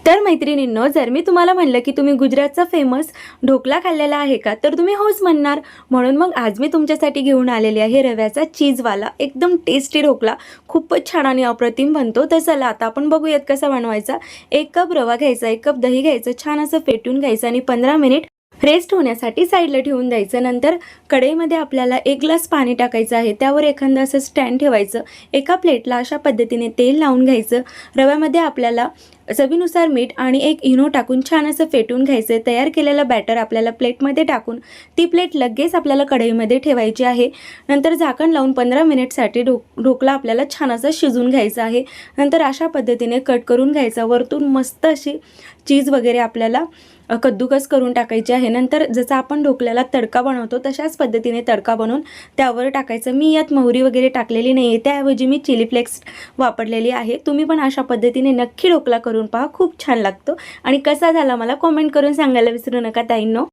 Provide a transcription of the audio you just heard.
तर मैत्रिणींनो, जर मी तुम्हाला म्हणलं की तुम्ही गुजरातचा फेमस ढोकला खाल्लेला आहे का, तर तुम्ही होच म्हणणार. म्हणून मग आज मी तुमच्यासाठी घेऊन आलेली आहे रव्याचा चीजवाला एकदम टेस्टी ढोकला. खूपच छान आणि अप्रतिम बनतो. तर चला आता आपण बघूयात कसा बनवायचा. 1 कप रवा घ्यायचा, 1 कप दही घ्यायचं, छान असं फेटून घ्यायचं आणि 15 मिनिट रेस्ट होण्यासाठी साईडला ठेवून द्यायचं. नंतर कढईमध्ये आपल्याला 1 ग्लास पाणी टाकायचं आहे. त्यावर एखादं असं स्टँड ठेवायचं. एका प्लेटला अशा पद्धतीने तेल लावून घ्यायचं. रव्यामध्ये आपल्याला चवीनुसार मीठ आणि 1 इनो टाकून छान असं फेटून घ्यायचं. तयार केलेलं बॅटर आपल्याला प्लेटमध्ये टाकून ती प्लेट लगेच आपल्याला कढईमध्ये ठेवायची आहे. नंतर झाकण लावून 15 मिनिटसाठी ढोकला आपल्याला छान असं शिजून घ्यायचा आहे. नंतर अशा पद्धतीने कट करून घ्यायचा. वरतून मस्त अशी चीज वगैरे आपल्याला कद्दूकस करून टाकायची आहे. नंतर जसं आपण ढोकल्याला तडका बनवतो तशाच पद्धतीने तडका बनवून त्यावर टाकायचं. मी यात मोहरी वगैरे टाकलेली नाही आहे, त्याऐवजी मी चिली फ्लेक्स वापरलेली आहे. तुम्ही पण अशा पद्धतीने नक्की ढोकला करून पहा, खूप छान लागतो. आणि कसा झाला मला कॉमेंट करून सांगायला विसरू नका ताईंनो.